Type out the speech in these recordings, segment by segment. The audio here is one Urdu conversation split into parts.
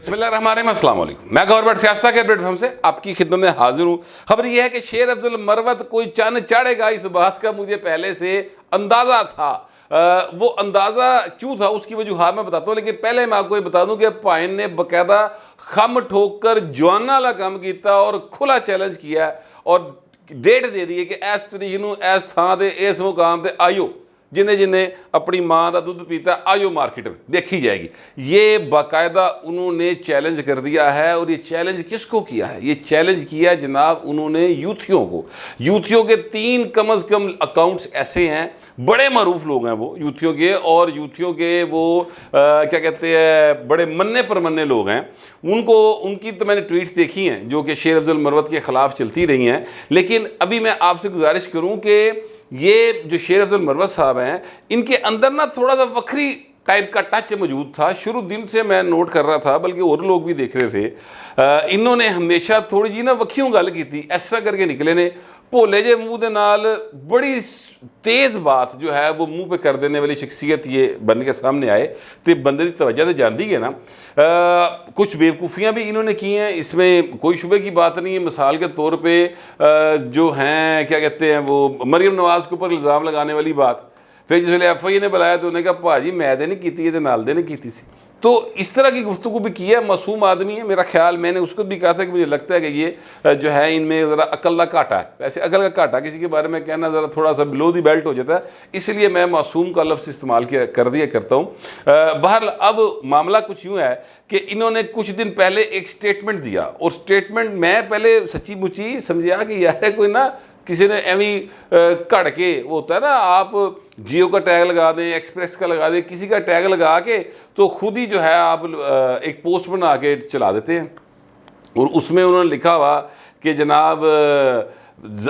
بسم اللہ الرحمن الرحیم، السلام علیکم۔ میں گور بٹ سیاستہ کے پلیٹ فارم سے آپ کی خدمت میں حاضر ہوں۔ خبر یہ ہے کہ شیر افضل مروت کوئی چاند چاڑے گا، اس بات کا مجھے پہلے سے اندازہ تھا۔ وہ اندازہ کیوں تھا اس کی وجوہات میں بتاتا ہوں، لیکن پہلے میں آپ کو یہ بتا دوں کہ پائن نے باقاعدہ خم ٹھوک کر جوانا والا کام کیتا اور کھلا چیلنج کیا اور ڈیٹ دے دی ہے کہ اس تاریخ نوں اس تھان تے اس مقام تے آئیو، جنہیں جنہیں اپنی ماں دا دودھ پیتا ہے آئیو مارکیٹ میں دیکھی جائے گی۔ یہ باقاعدہ انہوں نے چیلنج کر دیا ہے، اور یہ چیلنج کس کو کیا ہے؟ یہ چیلنج کیا جناب انہوں نے یوتھیوں کو۔ یوتھیوں کے 3 کم از کم اکاؤنٹس ایسے ہیں، بڑے معروف لوگ ہیں وہ یوتھیوں کے، اور یوتھیوں کے وہ کیا کہتے ہیں بڑے مننے پرمنے لوگ ہیں۔ ان کی تو میں نے ٹویٹس دیکھی ہیں جو کہ شیر افضل مروت کے خلاف چلتی رہی ہیں، لیکن ابھی میں آپ سے گزارش کروں کہ یہ جو شیر افضل مروت صاحب ہیں، ان کے اندر نا تھوڑا سا وکری ٹائپ کا ٹچ موجود تھا۔ شروع دن سے میں نوٹ کر رہا تھا، بلکہ اور لوگ بھی دیکھ رہے تھے۔ انہوں نے ہمیشہ تھوڑی جی نا وکھیوں گل کی تھی، ایسا کر کے نکلے نے بھولے جے منہ دے نال بڑی تیز بات جو ہے وہ منہ پہ کر دینے والی شخصیت یہ بن کے سامنے آئے، تو بندے کی توجہ تو جاندی ہے نا۔ کچھ بیوقوفیاں بھی انہوں نے کی ہیں، اس میں کوئی شبہ کی بات نہیں ہے۔ مثال کے طور پہ جو ہیں کیا کہتے ہیں وہ مریم نواز کے اوپر الزام لگانے والی بات، پھر جس ویلے ایف آئی نے بلایا تو انہوں نے کہا بھاجی میں دے نہیں کیتی ہے، نال دے نہیں کیتی سی۔ تو اس طرح کی گفتگو بھی کی ہے۔ معصوم آدمی ہے میرا خیال، میں نے اس کو بھی کہا تھا کہ مجھے لگتا ہے کہ یہ جو ہے ان میں ذرا عقل کا گھاٹا ہے۔ ویسے عقل کا گھاٹا کسی کے بارے میں کہنا ذرا تھوڑا سا بلو دی بیلٹ ہو جاتا ہے، اس لیے میں معصوم کا لفظ استعمال کر دیا کرتا ہوں۔ بہرحال اب معاملہ کچھ یوں ہے کہ انہوں نے کچھ دن پہلے ایک سٹیٹمنٹ دیا، اور سٹیٹمنٹ میں پہلے سچی مچی سمجھا کہ یار کوئی نا کسی نے ایویں کڑ کے، وہ ہوتا ہے نا آپ جیو کا ٹیگ لگا دیں، ایکسپریس کا لگا دیں، کسی کا ٹیگ لگا کے تو خود ہی جو ہے آپ ایک پوسٹ بنا کے چلا دیتے ہیں، اور اس میں انہوں نے لکھا ہوا کہ جناب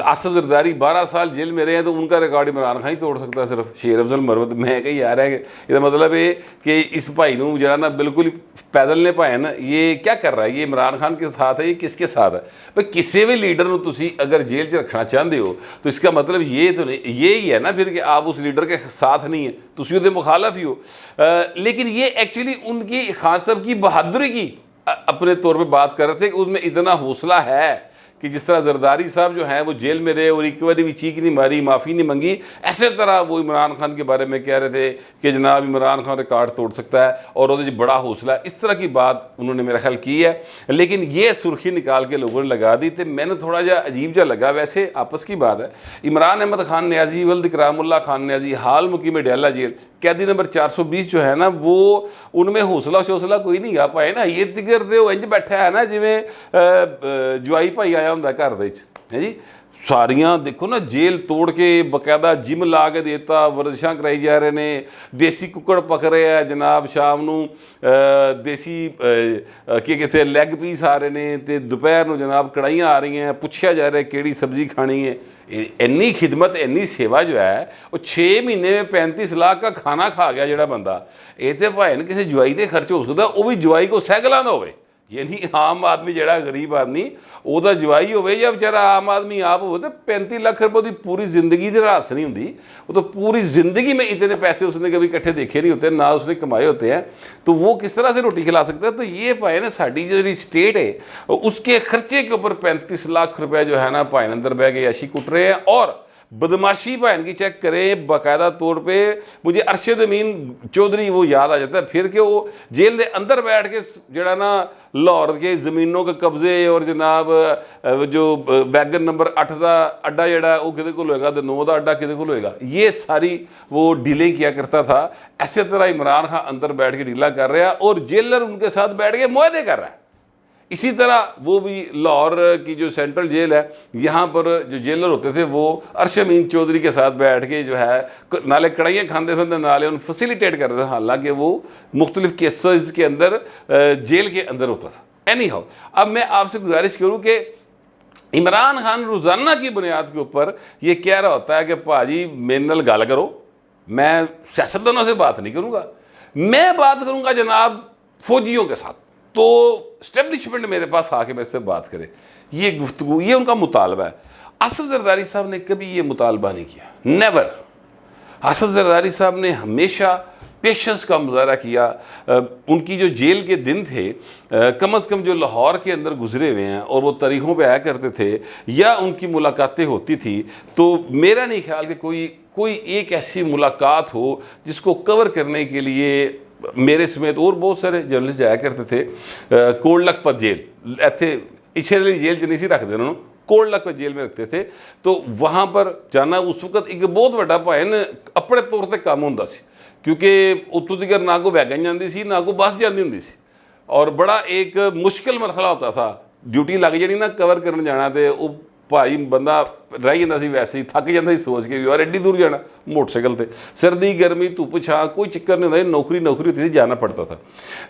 آصف زرداری 12 سال جیل میں رہے ہیں تو ان کا ریکارڈ عمران خان ہی توڑ سکتا ہے صرف شیر افضل مروت۔ میں کہیں آ رہا ہے کہ یہ مطلب ہے کہ اس بھائی نوں جڑا نا بالکل پیدل نے پائے نا، یہ کیا کر رہا ہے؟ یہ عمران خان کے ساتھ ہے، یہ کس کے ساتھ ہے؟ بھائی کسی بھی لیڈر نوں تسی اگر جیل 'چ رکھنا چاہتے ہو تو اس کا مطلب یہ تو نہیں، یہی ہے نا پھر کہ آپ اس لیڈر کے ساتھ نہیں ہیں، تسی دے مخالف ہی ہو۔ لیکن یہ ایکچولی ان کی خان صاحب کی بہادری کی اپنے طور پہ بات کر رہے تھے کہ اس میں اتنا حوصلہ ہے کہ جس طرح زرداری صاحب جو ہیں وہ جیل میں رہے اور ایک باری بھی چیخ نہیں ماری، معافی نہیں منگی، ایسے طرح وہ عمران خان کے بارے میں کہہ رہے تھے کہ جناب عمران خان ریکارڈ توڑ سکتا ہے اور وہ بڑا حوصلہ ہے۔ اس طرح کی بات انہوں نے میرا خیال کی ہے، لیکن یہ سرخی نکال کے لوگوں نے لگا دی تھی۔ میں نے تھوڑا جا عجیب جا لگا، ویسے آپس کی بات ہے۔ عمران احمد خان نیازی ولد اکرام اللہ خان نیازی حال مقیم ڈیالہ جیل، قیدی نمبر 420 جو ہے نا، وہ ان میں حوصلہ کوئی نہیں آ پائے نا۔ یہ تگر دے وہ انج بیٹھا ہے نا جویں جوائی بھائی آیا ہوندا گھر دے وچ، ہے جی۔ ساریاں دیکھو نا جیل توڑ کے باقاعدہ جم لا کے دیتا، ورزشاں کرائی جا رہے نے، دیسی ککڑ پک رہے ہیں جناب، شام نوں دیسی کہ کہتے ہیں لیگ پیس آ رہے نے، تے دوپہر نوں جناب کڑھائیاں آ رہی ہیں، پوچھا جا رہا ہے کیڑی سبزی کھانی ہے۔ اینی خدمت اینی سیوا جو ہے وہ 6 مہینے میں 35 لاکھ کا کھانا کھا گیا جڑا بندہ، یہ تو بھائی کسی جوائی دے خرچ ہو سکتا، وہ بھی جوائی کو سائیکلاں نہ ہوئے، یعنی عام آدمی جڑا غریب آدمی وہ تو جوائی ہوئے یا بیچارہ عام آدمی آپ ہو، تو 35 لاکھ روپے کی پوری زندگی دے راس نہیں ہوندی۔ وہ تو پوری زندگی میں اتنے پیسے اس نے کبھی اکٹھے دیکھے نہیں ہوتے، نہ اس نے کمائے ہوتے ہیں، تو وہ کس طرح سے روٹی کھلا سکتا ہے؟ تو یہ پائے نا ساڈی جو اسٹیٹ ہے اس کے خرچے کے اوپر 35 لاکھ روپے جو ہے نا پائن اندر بہ کے عیاشی کٹ رہے ہیں۔ اور بدماشی بہن کی چیک کریں باقاعدہ طور پہ، مجھے ارشد امین چودھری وہ یاد آ جاتا ہے پھر کہ وہ جیل دے اندر بیٹھ کے جڑا نا لاہور کے زمینوں کے قبضے اور جناب جو ویگن نمبر 8 دا اڈا جڑا وہ کدے کول ہوئے گا، 9 دا اڈا کدے کول ہوئے گا، یہ ساری وہ ڈیلیں کیا کرتا تھا۔ ایسے طرح عمران خان اندر بیٹھ کے ڈیلا کر رہا ہے اور جیلر ان کے ساتھ بیٹھ کے معاہدے کر رہا ہے۔ اسی طرح وہ بھی لاہور کی جو سینٹرل جیل ہے، یہاں پر جو جیلر ہوتے تھے وہ ارشد امین چودھری کے ساتھ بیٹھ کے جو ہے نالے کڑھائیاں کھاندے تھے، نالے ان فیسیلیٹیٹ کرتے تھے، حالانکہ وہ مختلف کیسز کے اندر جیل کے اندر ہوتا تھا۔ اینی ہاؤ، اب میں آپ سے گزارش کروں کہ عمران خان روزانہ کی بنیاد کے اوپر یہ کہہ رہا ہوتا ہے کہ بھاجی میرے نال گل کرو، میں سیاستدانوں سے بات نہیں کروں گا، میں بات کروں گا جناب فوجیوں کے ساتھ، تو اسٹیبلشمنٹ میرے پاس آ کے میرے سے بات کرے۔ یہ گفتگو، یہ ان کا مطالبہ ہے۔ آصف زرداری صاحب نے کبھی یہ مطالبہ نہیں کیا، نیور۔ آصف زرداری صاحب نے ہمیشہ پیشنس کا مظاہرہ کیا. ان کی جو جیل کے دن تھے کم از کم جو لاہور کے اندر گزرے ہوئے ہیں اور وہ تاریخوں پہ آیا کرتے تھے یا ان کی ملاقاتیں ہوتی تھی, تو میرا نہیں خیال کہ کوئی ایک ایسی ملاقات ہو جس کو کور کرنے کے لیے میرے سمیت اور بہت سارے جرنلسٹ جایا کرتے تھے. کوڑ لکھپت جیل ایتھے اشرے والی جیل چ نہیں سی رکھتے انہوں, کوڑ لکھپت جیل میں رکھتے تھے, تو وہاں پر جانا اس وقت ایک بہت بڑا بھائن اپنے طور تے کام ہوندہ سی, کیونکہ اتو دیگر نہ کو ویگن جاندی سی نہ کو بس جاندی ہوندی سی, اور بڑا ایک مشکل مرحلہ ہوتا تھا. ڈیوٹی لگ جانی نہ کور کرنے جانا تے وہ بھائی بندہ رہ جاتا سی ویسے ہی تھک جاتا سی سوچ کے یار ایڈی دور جانا موٹر سائیکل تے, سردی گرمی دھوپ چھاں کوئی چکر نہیں ہوتا, نوکری ہوتی تھی جانا پڑتا تھا.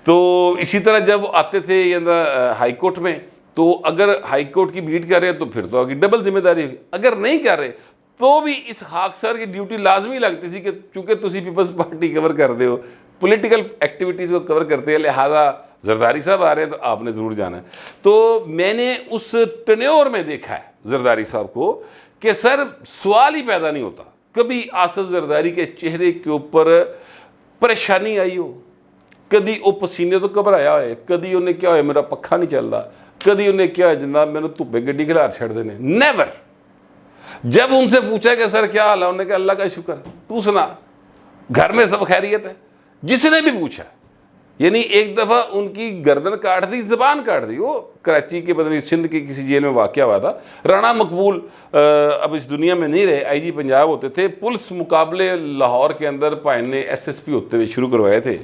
تو اسی طرح جب وہ آتے تھے ہائی کورٹ میں, تو اگر ہائی کورٹ کی بیٹ کر رہے ہیں تو پھر تو آگے ڈبل ذمہ داری ہوگی, اگر نہیں کر رہے تو بھی اس خاک سر کی ڈیوٹی لازمی لگتی تھی کہ چونکہ تسی پیپلز پارٹی کور کرتے ہو, پولیٹیکل ایکٹیویٹیز کو کور کرتے ہیں, لہٰذا زرداری صاحب آ رہے ہیں تو آپ نے ضرور جانا ہے. تو میں نے اس ٹینیور میں دیکھا ہے زرداری صاحب کو کہ سر سوال ہی پیدا نہیں ہوتا کبھی آصف زرداری کے چہرے کے اوپر پریشانی آئی ہو, کدی وہ پسینے تو گھبرایا ہوئے, کدی انہیں کیا ہوئے میرا پکھا نہیں چل رہا, کدی انہیں کیا ہے جناب میں نے دھوپے گڈی کھلار چھڑ دینے, نیور. جب ان سے پوچھا کہ سر کیا حال ہے, انہوں نے کہا اللہ کا شکر, تو سنا گھر میں سب خیریت ہے. جس نے بھی پوچھا, یعنی ایک دفعہ ان کی گردن کاٹ دی, زبان کاٹ دی. وہ کراچی کے بدن سندھ کی کسی جیل میں واقعہ ہوا تھا. رانا مقبول اب اس دنیا میں نہیں رہے, آئی جی پنجاب ہوتے تھے, پولیس مقابلے لاہور کے اندر پائن نے ایس ایس پی ہوتے ہوئے شروع کروائے تھے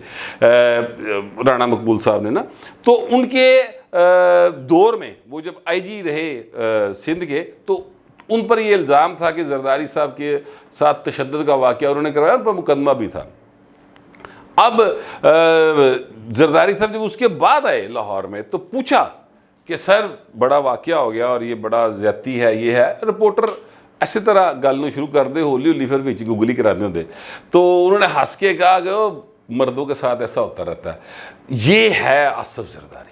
رانا مقبول صاحب نے نا. تو ان کے دور میں وہ جب آئی جی رہے سندھ کے, تو ان پر یہ الزام تھا کہ زرداری صاحب کے ساتھ تشدد کا واقعہ انہوں نے کروایا, ان پر مقدمہ بھی تھا. اب زرداری صاحب جب اس کے بعد آئے لاہور میں تو پوچھا کہ سر بڑا واقعہ ہو گیا اور یہ بڑا زیادتی ہے, یہ ہے. رپورٹر اسی طرح گل شروع کر دے, ہولی ہولی پھر وچ گگلی کرا دے ہوندے. تو انہوں نے ہنس کے کہا کہ وہ مردوں کے ساتھ ایسا ہوتا رہتا ہے. یہ ہے آصف زرداری.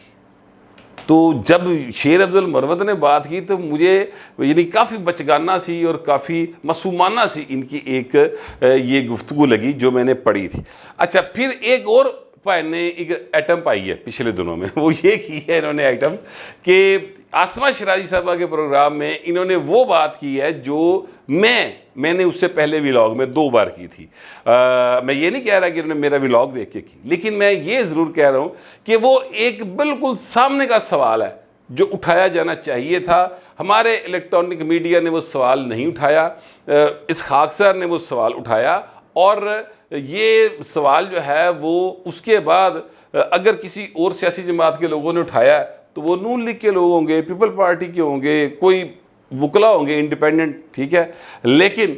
تو جب شیر افضل مروت نے بات کی تو مجھے یعنی کافی بچگانہ سی اور کافی معصومانہ سی ان کی ایک یہ گفتگو لگی جو میں نے پڑھی تھی. اچھا, پھر ایک اور پائن نے ایک ایٹم پائی ہے پچھلے دنوں میں, وہ یہ کی ہے انہوں نے ایٹم کہ آسمہ شرازی صاحبہ کے پروگرام میں انہوں نے وہ بات کی ہے جو میں نے اس سے پہلے ولاگ میں 2 بار کی تھی. میں یہ نہیں کہہ رہا کہ انہوں نے میرا ولاگ دیکھ کے کی, لیکن میں یہ ضرور کہہ رہا ہوں کہ وہ ایک بالکل سامنے کا سوال ہے جو اٹھایا جانا چاہیے تھا. ہمارے الیکٹرانک میڈیا نے وہ سوال نہیں اٹھایا, اس خاکسار نے وہ سوال اٹھایا, اور یہ سوال جو ہے وہ اس کے بعد اگر کسی اور سیاسی جماعت کے لوگوں نے اٹھایا تو وہ نون لیگ کے لوگ ہوں گے, پیپل پارٹی کے ہوں گے, کوئی وکلا ہوں گے انڈیپینڈنٹ, ٹھیک ہے. لیکن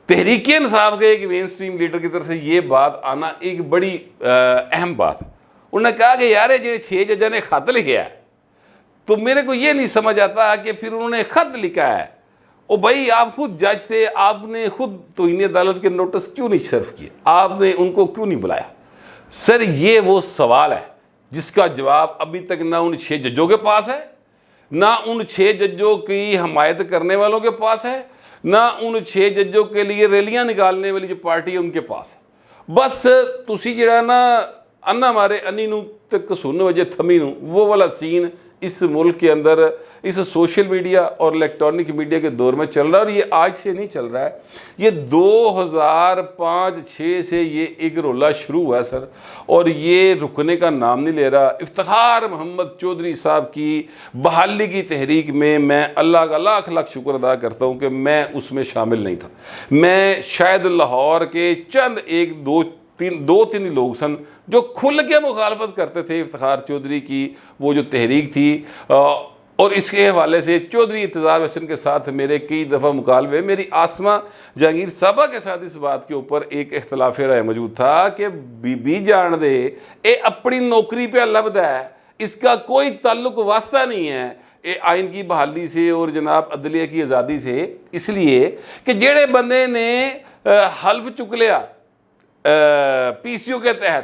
تحریک انصاف کے ایک مین سٹریم لیڈر کی طرف سے یہ بات آنا ایک بڑی اہم بات. انہوں نے کہا کہ یار یہ 6 ججوں نے خط لکھا ہے, تو میرے کو یہ نہیں سمجھ آتا کہ پھر انہوں نے خط لکھا ہے, او بھائی آپ خود جج تھے, آپ نے خود توہین عدالت کے نوٹس کیوں نہیں سرو کیے, آپ نے ان کو کیوں نہیں بلایا. سر یہ وہ سوال ہے جس کا جواب ابھی تک نہ ان 6 ججوں کے پاس ہے, نہ ان 6 ججوں کی حمایت کرنے والوں کے پاس ہے, نہ ان 6 ججوں کے لیے ریلیاں نکالنے والی جو پارٹی ہے ان کے پاس ہے. بس تسی جڑا نا انا مارے انی نو تے کسون وجہ تھمی نو, وہ والا سین اس ملک کے اندر اس سوشل میڈیا اور الیکٹرانک میڈیا کے دور میں چل رہا ہے. اور یہ آج سے نہیں چل رہا ہے, یہ 2005-06 سے یہ ایک رولہ شروع ہوا ہے سر, اور یہ رکنے کا نام نہیں لے رہا. افتخار محمد چودھری صاحب کی بحالی کی تحریک میں اللہ کا لاکھ لاکھ شکر ادا کرتا ہوں کہ میں اس میں شامل نہیں تھا. میں شاید لاہور کے چند 2-3 لوگ سن جو کھل کے مخالفت کرتے تھے افتخار چودھری کی وہ جو تحریک تھی, اور اس کے حوالے سے چودھری اعتزاز حسن کے ساتھ میرے کئی دفعہ مکالمے, میری آسمہ جہانگیر صاحبہ کے ساتھ اس بات کے اوپر ایک اختلاف رائے موجود تھا کہ بی جان دے اے اپنی نوکری پہ لبدا ہے, اس کا کوئی تعلق واسطہ نہیں ہے اے آئین کی بحالی سے اور جناب عدلیہ کی آزادی سے, اس لیے کہ جڑے بندے نے حلف چک لیا پی سی او کے تحت.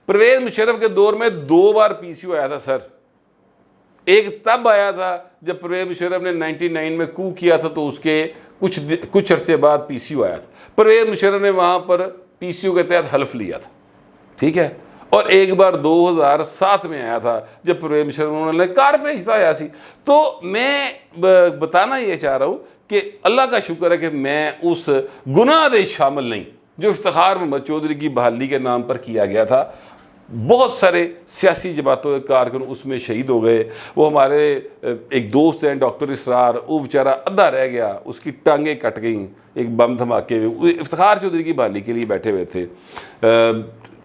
پرویز مشرف کے دور میں 2 بار پی سی او آیا تھا سر. ایک تب آیا تھا جب پرویز مشرف نے 99 میں کو کیا تھا, تو اس کے کچھ عرصے بعد پی سی او آیا تھا. پرویز مشرف نے وہاں پر پی سی او کے تحت حلف لیا تھا، ٹھیک ہے، اور ایک بار 2007 میں آیا تھا جب پروین شرما نے کار بھیجتا آیا سی۔ تو میں بتانا یہ چاہ رہا ہوں کہ اللہ کا شکر ہے کہ میں اس گناہ دے شامل نہیں جو افتخار محمد چودھری کی بحالی کے نام پر کیا گیا تھا۔ بہت سارے سیاسی جماعتوں کے کارکن اس میں شہید ہو گئے۔ وہ ہمارے ایک دوست ہیں ڈاکٹر اسرار، وہ بیچارہ ادھا رہ گیا، اس کی ٹانگیں کٹ گئیں ایک بم دھماکے میں، افتخار چودھری کی بحالی کے لیے بیٹھے ہوئے تھے۔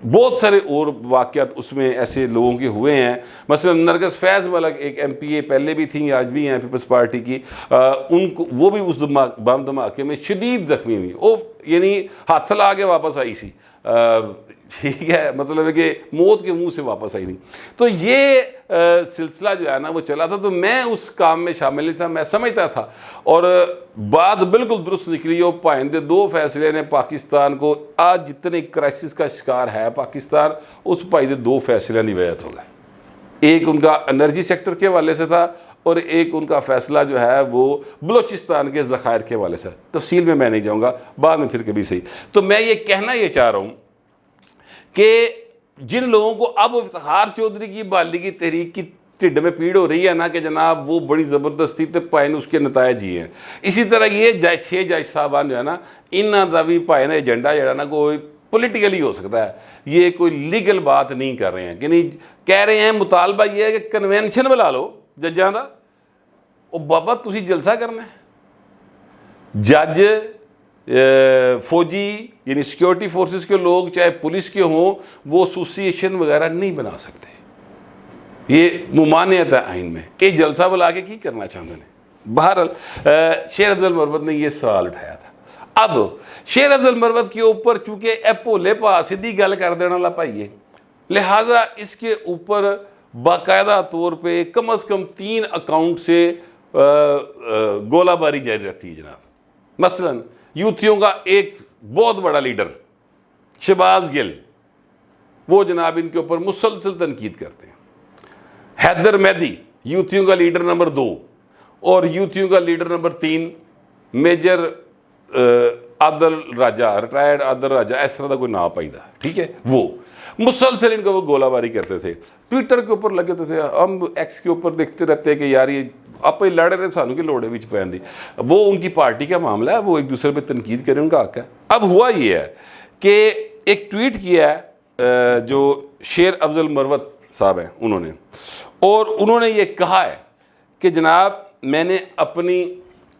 بہت سارے اور واقعات اس میں ایسے لوگوں کے ہوئے ہیں، مثلا نرگس فیض ملک ایک ایم پی اے پہلے بھی تھیں آج بھی ہیں پیپلز پارٹی کی، ان کو وہ بھی اس بم دھماکے میں شدید زخمی ہوئی، وہ یعنی ہاتھ لا کے واپس آئی سی، ٹھیک ہے، مطلب ہے کہ موت کے منہ سے واپس آئی نہیں۔ تو یہ سلسلہ جو ہے نا وہ چلا تھا، تو میں اس کام میں شامل نہیں تھا، میں سمجھتا تھا، اور بات بالکل درست نکلی۔ وہ پائندے 2 فیصلے نے پاکستان کو، آج جتنے کرائسس کا شکار ہے پاکستان، اس پائندے 2 فیصلے کی وجہ ہو گئے۔ ایک ان کا انرجی سیکٹر کے حوالے سے تھا، اور ایک ان کا فیصلہ جو ہے وہ بلوچستان کے ذخائر کے حوالے سے۔ تفصیل میں نہیں جاؤں گا، بعد میں پھر کبھی صحیح۔ تو میں یہ کہنا یہ چاہ رہا ہوں کہ جن لوگوں کو اب افتخار چودھری کی بحالی کی تحریک کی ٹھڈ میں پیڑ ہو رہی ہے نا کہ جناب وہ بڑی زبردستی تے پائن اس کے نتائج ہی ہیں، اسی طرح یہ 6 جج صاحبان جو ہے نا، انہاں دا بھی پائن ایجنڈا جڑا نا کوئی پولیٹیکلی ہو سکتا ہے، یہ کوئی لیگل بات نہیں کر رہے ہیں، کہ نہیں کہہ رہے ہیں مطالبہ یہ ہے کہ کنونشن بلا لو ججاں دا۔ او بابا تسی جلسہ کرنا ہے، جج فوجی یعنی سیکیورٹی فورسز کے لوگ چاہے پولیس کے ہوں، وہ ایسوسیشن وغیرہ نہیں بنا سکتے، یہ ممانعت ہے آئین میں۔ یہ جلسہ بلا کے کی کرنا چاہتے ہیں؟ بہرحال شیر افضل مروت نے یہ سوال اٹھایا تھا۔ اب شیر افضل مروت کے اوپر چونکہ اے بھولے پا سیدھی گل کر دینا لا پائیے، لہٰذا اس کے اوپر باقاعدہ طور پہ کم از کم 3 اکاؤنٹ سے گولہ باری جاری رہتی ہے جناب۔ مثلا یوتھیوں کا ایک بہت بڑا لیڈر شہباز گل، وہ جناب ان کے اوپر مسلسل تنقید کرتے ہیں۔ حیدر مہدی یوتھیوں کا لیڈر نمبر 2، اور یوتھیوں کا لیڈر نمبر 3 میجر عادل راجہ، ریٹائرڈ عادل راجہ، اس طرح کا کوئی نام پائی دا، ٹھیک ہے، وہ مسلسل ان کو وہ گولہ باری کرتے تھے، ٹویٹر کے اوپر لگے تھے، ہم ایکس کے اوپر دیکھتے رہتے ہیں کہ یار یہ آپ ہی لڑ رہے سانوں کی لوڑے وچ پہن دی، وہ ان کی پارٹی کا معاملہ ہے، وہ ایک دوسرے پہ تنقید کریں، ان کا حق ہے۔ اب ہوا یہ ہے کہ ایک ٹویٹ کیا ہے جو شیر افضل مروت صاحب ہیں انہوں نے، اور انہوں نے یہ کہا ہے کہ جناب میں نے اپنی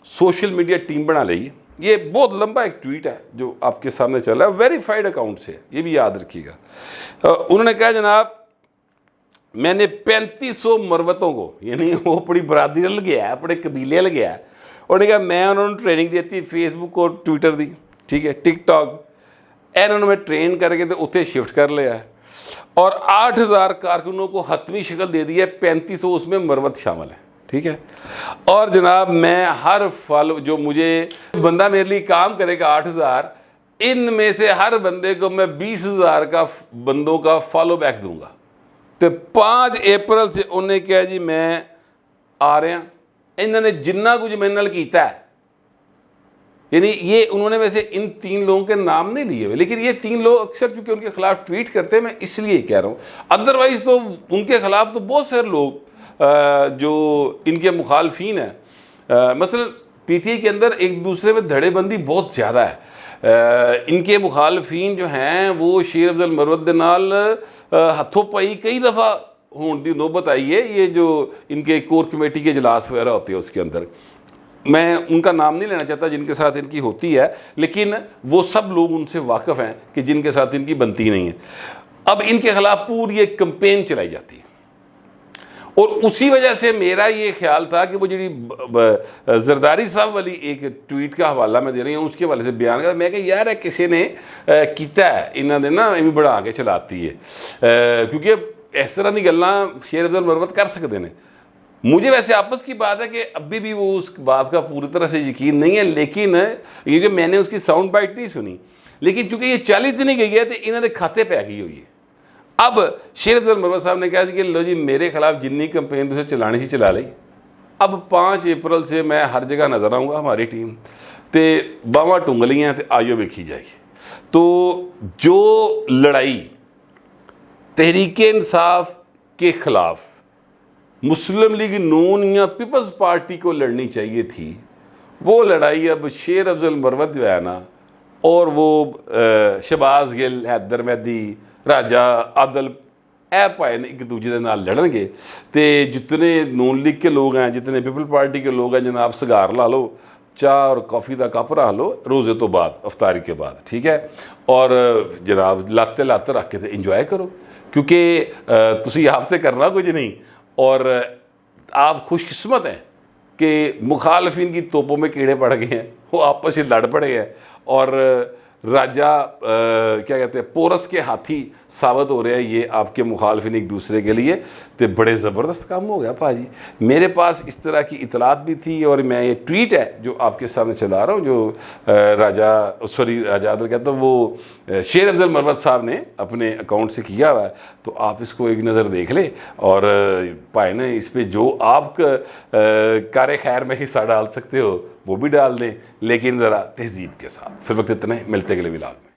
سوشل میڈیا ٹیم بنا لی ہے۔ یہ بہت لمبا ایک ٹویٹ ہے جو آپ کے سامنے چل رہا ہے، ویریفائڈ اکاؤنٹ سے، یہ بھی یاد رکھیے گا۔ انہوں نے کہا جناب میں نے 3500 مروتوں کو، یعنی وہ اپنی برادری لگ گیا ہے، اپنے قبیلے لگ گیا ہے، اور نے کہا میں انہوں نے ٹریننگ دیتی فیس بک اور ٹویٹر دی، ٹھیک ہے، ٹک ٹاک، انہوں نے میں ٹرین کر کے تو اتنے شفٹ کر لیا ہے، اور 8000 کارکنوں کو حتمی شکل دے دی ہے، 3500 اس میں مروت شامل ہے، ٹھیک ہے۔ اور جناب میں ہر فالو جو مجھے بندہ میرے لیے کام کرے گا 8000، ان میں سے ہر بندے کو میں 20000 کا بندوں کا فالو بیک دوں گا۔ تو 5 اپریل سے انہیں کہا جی میں آ رہے ہیں، انہوں نے جنہ کچھ میرے نال کیتا ہے، یعنی یہ انہوں نے ویسے ان 3 لوگوں کے نام نہیں لیے ہوئے، لیکن یہ 3 لوگ اکثر چونکہ ان کے خلاف ٹویٹ کرتے ہیں، میں اس لیے کہہ رہا ہوں، ادروائز تو ان کے خلاف تو بہت سارے لوگ جو ان کے مخالفین ہیں، مثلا پی ٹی آئی کے اندر ایک دوسرے میں دھڑے بندی بہت زیادہ ہے۔ ان کے مخالفین جو ہیں وہ شیر افضل مروت دے نال ہتھوں پائی کئی دفعہ ہون دی نوبت آئی ہے، یہ جو ان کے کور کمیٹی کے اجلاس وغیرہ ہوتے ہیں اس کے اندر، میں ان کا نام نہیں لینا چاہتا جن کے ساتھ ان کی ہوتی ہے، لیکن وہ سب لوگ ان سے واقف ہیں کہ جن کے ساتھ ان کی بنتی نہیں ہے۔ اب ان کے خلاف پوری ایک کمپین چلائی جاتی ہے، اور اسی وجہ سے میرا یہ خیال تھا کہ وہ جی زرداری صاحب والی ایک ٹویٹ کا حوالہ میں دے رہی ہوں، اس کے حوالے سے بیان کر میں کہ یار ہے کسی نے کیتا ہے، انہوں نے نا ایویں بڑھا کے چلاتی ہے، کیونکہ اس طرح کی گلاں شیر افضل مروت کر سکتے ہیں۔ مجھے ویسے آپس کی بات ہے کہ ابھی بھی وہ اس بات کا پوری طرح سے یقین نہیں ہے، لیکن کیونکہ میں نے اس کی ساؤنڈ بائٹ نہیں سنی، لیکن چونکہ یہ 40 دن گئی ہے تو انہوں نے کھاتے پہ گئی ہوئی ہے۔ اب شیر افضل مروت صاحب نے کہا کہ لو جی میرے خلاف جنی کمپین تو چلانی سی چلا لی، اب 5 اپریل سے میں ہر جگہ نظر آؤں گا، ہماری ٹیم تے باواں ٹونگلیاں تے آئیو ویکھی جائے گی۔ تو جو لڑائی تحریک انصاف کے خلاف مسلم لیگ نون یا پیپلز پارٹی کو لڑنی چاہیے تھی، وہ لڑائی اب شیر افضل مروت جو ہے نا، اور وہ شہباز گل، حیدر مہدی، راجہ عادل اے پائے ایک دوجے دے نال لڑن گے، تے جتنے نون لیگ کے لوگ ہیں، جتنے پیپل پارٹی کے لوگ ہیں، جناب سگار لا لو، چاہ اور کافی دا کپ رکھ لو روزے تو بعد، افطاری کے بعد، ٹھیک ہے، اور جناب لاتے لاتے رکھ کے تے انجوائے کرو، کیونکہ تسی آپ سے کرنا کچھ نہیں، اور آپ خوش قسمت ہیں کہ مخالفین کی توپوں میں کیڑے پڑ گئے ہیں، وہ آپس میں لڑ پڑے ہیں، اور راجہ کیا کہتے ہیں پورس کے ہاتھی ثابت ہو رہے ہیں یہ آپ کے مخالفین ایک دوسرے کے لیے، تو بڑے زبردست کام ہو گیا پاجی۔ میرے پاس اس طرح کی اطلاعات بھی تھی، اور میں یہ ٹویٹ ہے جو آپ کے سامنے چلا رہا ہوں، جو راجہ عادل کہتا ہوں، وہ شیر افضل مروت صاحب نے اپنے اکاؤنٹ سے کیا ہوا ہے، تو آپ اس کو ایک نظر دیکھ لیں، اور پائے نا اس پہ جو آپ کار خیر میں حصہ ڈال سکتے ہو وہ بھی ڈال دیں، لیکن ذرا تہذیب کے ساتھ۔ پھر وقت اتنا ہی، ملتے اگلے ولاگ میں۔